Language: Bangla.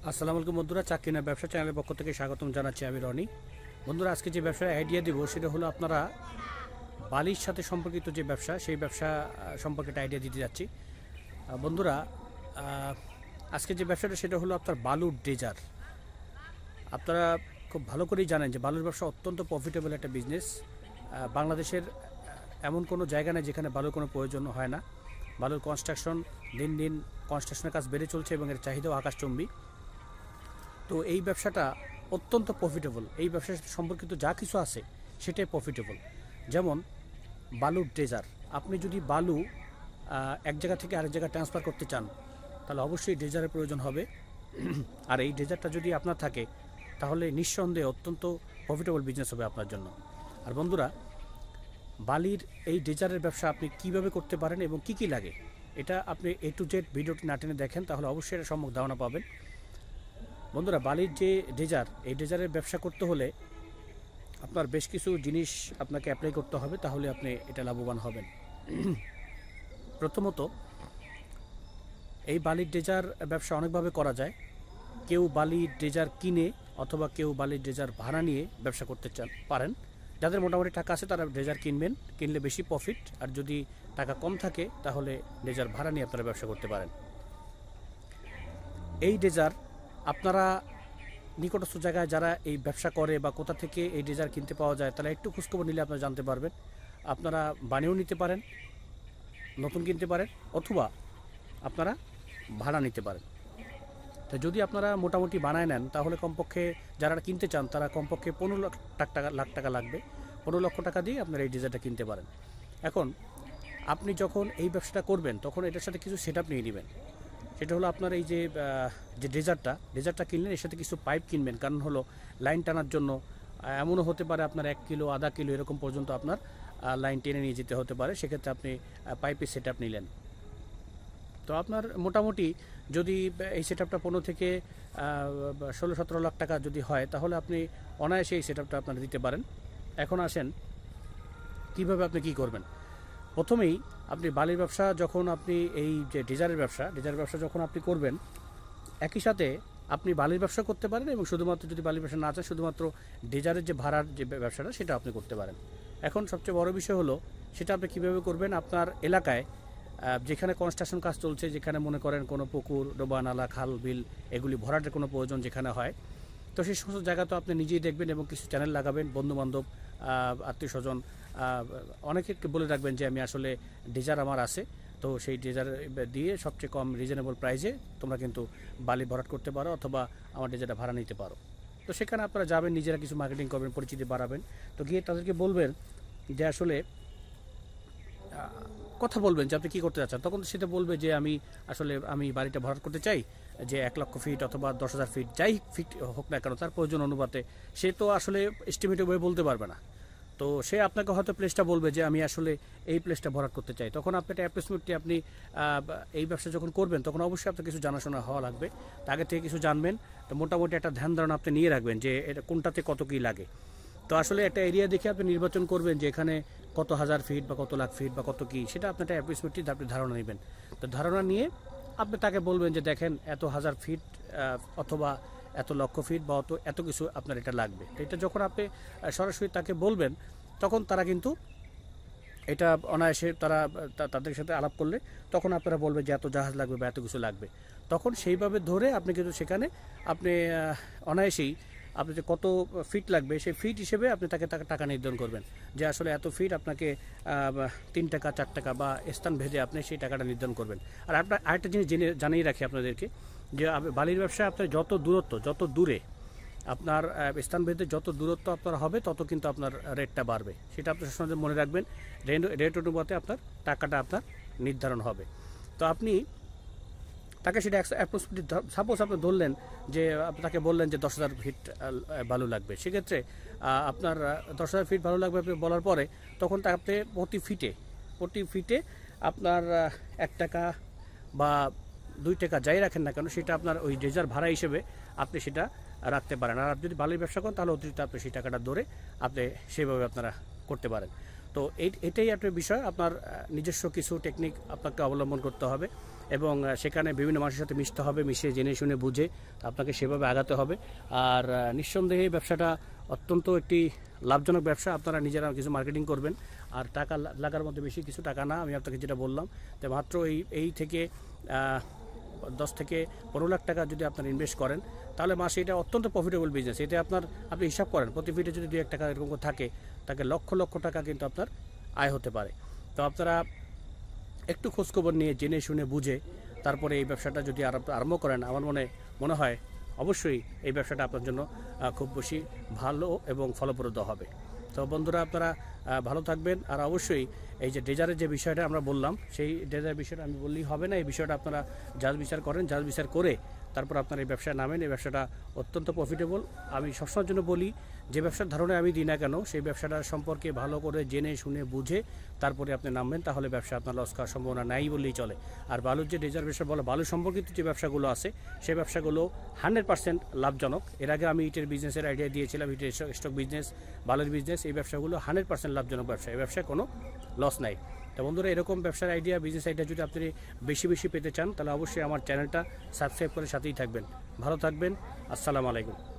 আসসালামু আলাইকুম বন্ধুরা, চাকরি না ব্যবসা চ্যানেলের পক্ষ থেকে স্বাগতম জানাচ্ছি আমি রনি। বন্ধুরা, আজকে যে ব্যবসার আইডিয়া দিব সেটা হলো আপনারা বালির সাথে সম্পর্কিত যে ব্যবসা, সেই ব্যবসা সম্পর্কে একটা আইডিয়া দিতে যাচ্ছি। বন্ধুরা, আজকে যে ব্যবসাটা সেটা হলো আপনার বালুর ড্রেজার। আপনারা খুব ভালো করেই জানেন যে বালুর ব্যবসা অত্যন্ত প্রফিটেবল একটা বিজনেস। বাংলাদেশের এমন কোনো জায়গা নেই যেখানে বালুর কোনো প্রয়োজন হয় না। বালুর কনস্ট্রাকশন দিন দিন কনস্ট্রাকশনের কাজ বেড়ে চলছে এবং এর চাহিদাও আকাশচুম্বী। তো এই ব্যবসাটা অত্যন্ত প্রফিটেবল। এই ব্যবসা সম্পর্কিত যা কিছু আছে সেটাই প্রফিটেবল। যেমন বালুর ড্রেজার, আপনি যদি বালু এক জায়গা থেকে আরেক জায়গায় ট্রান্সফার করতে চান তাহলে অবশ্যই ড্রেজারের প্রয়োজন হবে। আর এই ড্রেজারটা যদি আপনার থাকে তাহলে নিঃসন্দেহে অত্যন্ত প্রফিটেবল বিজনেস হবে আপনার জন্য। আর বন্ধুরা, বালির এই ড্রেজারের ব্যবসা আপনি কিভাবে করতে পারেন এবং কি কি লাগে, এটা আপনি A to Z ভিডিওটি না টেনে দেখেন তাহলে অবশ্যই এটা সম্যক ধারণা পাবেন। বন্ধুরা, বালির যে ড্রেজার, এই ড্রেজারের ব্যবসা করতে হলে আপনার বেশ কিছু জিনিস আপনাকে অ্যাপ্লাই করতে হবে, তাহলে আপনি এটা লাভবান হবেন। প্রথমত, এই বালির ড্রেজার ব্যবসা অনেকভাবে করা যায়। কেউ বালির ড্রেজার কিনে অথবা কেউ বালির ড্রেজার ভাড়া নিয়ে ব্যবসা করতে পারেন। যাদের মোটামুটি টাকা আছে তারা ড্রেজার কিনবেন, কিনলে বেশি প্রফিট। আর যদি টাকা কম থাকে তাহলে ড্রেজার ভাড়া নিয়ে আপনারা ব্যবসা করতে পারেন। এই ড্রেজার আপনারা নিকটস্থ জায়গায় যারা এই ব্যবসা করে বা কোথা থেকে এই ড্রেজার কিনতে পাওয়া যায় তারা একটু খোঁজখবর নিলে আপনারা জানতে পারবেন। আপনারা বানিয়েও নিতে পারেন, নতুন কিনতে পারেন, অথবা আপনারা ভাড়া নিতে পারেন। তো যদি আপনারা মোটামুটি বানায় নেন তাহলে কমপক্ষে যারা কিনতে চান তারা কমপক্ষে 15 লাখ টাকা লাগবে। 15 লক্ষ টাকা দিয়ে আপনারা এই ড্রেজারটা কিনতে পারেন। এখন আপনি যখন এই ব্যবসাটা করবেন তখন এটার সাথে কিছু সেট আপ নিয়ে নেবেন। সেটা হলো আপনার এই যে ড্রেজারটা কিনলেন, এর সাথে কিছু পাইপ কিনবেন। কারণ হলো লাইন টানার জন্য এমনও হতে পারে আপনার 1 কিলো, আধা কিলো এরকম পর্যন্ত আপনার লাইন টেনে নিয়ে যেতে হতে পারে। সেক্ষেত্রে আপনি পাইপের সেট আপ নিলেন। তো আপনার মোটামুটি যদি এই সেট আপটা 15 থেকে 16-17 লাখ টাকা যদি হয় তাহলে আপনি অনায়াসে এই সেট আপটা আপনারা দিতে পারেন। এখন আসেন কীভাবে আপনি কী করবেন। প্রথমেই আপনি বালির ব্যবসা যখন আপনি এই যে ড্রেজারের ব্যবসা যখন আপনি করবেন, একই সাথে আপনি বালির ব্যবসা করতে পারেন এবং শুধুমাত্র যদি বালির ব্যবসা না চান শুধুমাত্র ড্রেজারের যে ভাড়ার যে ব্যবসাটা সেটা আপনি করতে পারেন। এখন সবচেয়ে বড় বিষয় হলো সেটা আপনি কীভাবে করবেন। আপনার এলাকায় যেখানে কনস্ট্রাকশন কাজ চলছে, যেখানে মনে করেন কোনো পুকুর, ডোবা, নালা, খাল, বিল এগুলি ভরাটের কোনো প্রয়োজন যেখানে হয়, তো সেই সমস্ত জায়গা তো আপনি নিজেই দেখবেন এবং কিছু চ্যানেল লাগাবেন। বন্ধুবান্ধব, আত্মীয় স্বজন অনেকে বলে রাখবেন যে আমি আসলে ড্রেজার আমার আছে, তো সেই ড্রেজার দিয়ে সবচেয়ে কম রিজনেবল প্রাইসে তোমরা কিন্তু বালি ভরাট করতে পারো অথবা আমার ড্রেজারটা ভাড়া নিতে পারো। তো সেখানে আপনারা যাবেন, নিজেরা কিছু মার্কেটিং করবেন, পরিচিতি বাড়াবেন। তো গিয়ে তাদেরকে বলবেন যে আসলে কথা বলবেন যে আপনি কী করতে চাচ্ছেন। তখন সেটা বলবে যে আমি বাড়িটা ভরাট করতে চাই, যে 1 লক্ষ ফিট অথবা 10,000 ফিট, যাই ফিট হোক না কেন তার প্রয়োজন অনুপাতে। সে তো আসলে এস্টিমেটিভ হয়ে বলতে পারবে না। তো সে আপনাকে হয়তো প্লেসটা বলবে যে আমি আসলে এই প্লেসটা ভরাট করতে চাই। তখন আপনি একটা অ্যাপ্রক্সিমেটলি আপনি এই ব্যবসা যখন করবেন তখন অবশ্যই আপনার কিছু জানাশোনা হওয়া লাগবে। তো আগে থেকে কিছু জানবেন, তো মোটামুটি একটা ধ্যান ধারণা আপনি নিয়ে রাখবেন যে এটা কোনটাতে কত কী লাগে। তো আসলে একটা এরিয়া দেখে আপনি নির্বাচন করবেন যে এখানে কত হাজার ফিট বা কত লাখ ফিট বা কত কী, সেটা আপনি একটা অ্যাপ্রক্সিমেটলি আপনি ধারণা নেবেন। তো ধারণা নিয়ে আপনি তাকে বলবেন যে দেখেন এত হাজার ফিট অথবা এত লক্ষ ফিট বা এত কিছু আপনার এটা লাগবে। তো এটা যখন আপনি সরাসরি তাকে বলবেন তখন তারা কিন্তু এটা অনায়াসে তাদের সাথে আলাপ করলে তখন আপনারা বলবেন যে এত জাহাজ লাগবে বা এত কিছু লাগবে। তখন সেইভাবে ধরে আপনি কিন্তু সেখানে আপনি অনায়াসেই আপনি যে কত ফিট লাগবে সেই ফিট হিসেবে আপনি তাকে টাকা নির্ধারণ করবেন যে আসলে এত ফিট আপনাকে 3 টাকা 4 টাকা বা স্থান ভেদে আপনি সেই টাকাটা নির্ধারণ করবেন। আর আপনার আরেকটা জিনিস জানিয়ে রাখি আপনাদেরকে যে বালির ব্যবসায় আপনার যত দূরে আপনার স্থানভেদে যত দূরত্ব আপনার হবে তত কিন্তু আপনার রেটটা বাড়বে। সেটা আপনি সবসময় মনে রাখবেন। রেট অনুপাতে আপনার টাকাটা আপনার নির্ধারণ হবে। তো আপনি তাকে সেটা অ্যাপ্রক্সিমেটলি সাপোজ আপনি ধরলেন যে তাকে বললেন যে 10,000 ফিট বালু লাগবে। সেক্ষেত্রে আপনার 10,000 ফিট বালু লাগবে আপনি বলার পরে তখন আপনি প্রতি ফিটে আপনার 1 টাকা বা 2 টাকা যাই রাখেন না কেন সেটা আপনার ওই ড্রেজার ভাড়া হিসেবে আপনি সেটা রাখতে পারেন। আর আপনি যদি বালির ব্যবসা করেন তাহলে অতিরিক্ত আপনি সেই টাকাটা ধরে আপনি সেভাবে আপনারা করতে পারেন। তো এটাই একটা বিষয়, আপনার নিজস্ব কিছু টেকনিক আপনাকে অবলম্বন করতে হবে এবং সেখানে বিভিন্ন মানুষের সাথে মিশতে হবে, মিশে জেনে শুনে বুঝে আপনাকে সেভাবে আগাতে হবে। আর নিঃসন্দেহে ব্যবসাটা অত্যন্ত একটি লাভজনক ব্যবসা। আপনারা নিজেরা কিছু মার্কেটিং করবেন, আর টাকা লাগার মধ্যে বেশি কিছু টাকা না, আমি আপনাকে যেটা বললাম, তো মাত্র এই থেকে 10 থেকে 15 লাখ টাকা যদি আপনারা ইনভেস্ট করেন, তাহলে মাসে এটা অত্যন্ত প্রফিটেবল বিজনেস। এটা আপনি হিসাব করেন, প্রতি ফিটে যদি 2-1 টাকা এরকম থাকে, তাকে লক্ষ লক্ষ টাকা কিন্তু আপনার আয় হতে পারে। তো আপনারা একটু খোঁজখবর নিয়ে জেনে শুনে বুঝে তারপরে এই ব্যবসাটা যদি আরম্ভ করেন, আমার মনে হয় অবশ্যই এই ব্যবসাটা আপনার জন্য খুব বেশি ভালো এবং ফলপ্রদ হবে। তো বন্ধুরা, আপনারা ভালো থাকবেন। আর অবশ্যই এই যে ড্রেজারের যে বিষয়টা আমরা বললাম, সেই ড্রেজারের বিষয়টা আমি বললেই হবে না, এই বিষয়টা আপনারা যাচ বিচার করেন, যাচ বিচার করে তারপর আপনারা এই ব্যবসায় নামেন। এই ব্যবসাটা অত্যন্ত প্রফিটেবল। আমি সবসময়ের জন্য বলি, যে ব্যবসার ধারণা আমি দিই না কেন, সেই ব্যবসাটা সম্পর্কে ভালো করে জেনে শুনে বুঝে তারপরে আপনি নামবেন, তাহলে ব্যবসা আপনার লস খাওয়ার সম্ভাবনা নাই বললেই চলে। আর বালুর যে ড্রেজার ব্যবসা বলে, বালু সম্পর্কিত যে ব্যবসাগুলো আছে, সেই ব্যবসাগুলো 100% লাভজনক। এর আগে আমি ইটের বিজনেসের আইডিয়া দিয়েছিলাম, ইটের স্টক বিজনেস, বালুর বিজনেস, এই ব্যবসাগুলো 100% লাভজনক ব্যবসা। এই ব্যবসায় কোনো লস নাই। তো বন্ধুরা, এরকম ব্যবসার আইডিয়া, বিজনেস আইডিয়া যদি আপনি বেশি বেশি পেতে চান, তাহলে অবশ্যই আমার চ্যানেলটা সাবস্ক্রাইব করে সাথেই থাকবেন। ভালো থাকবেন। আসসালামু আলাইকুম।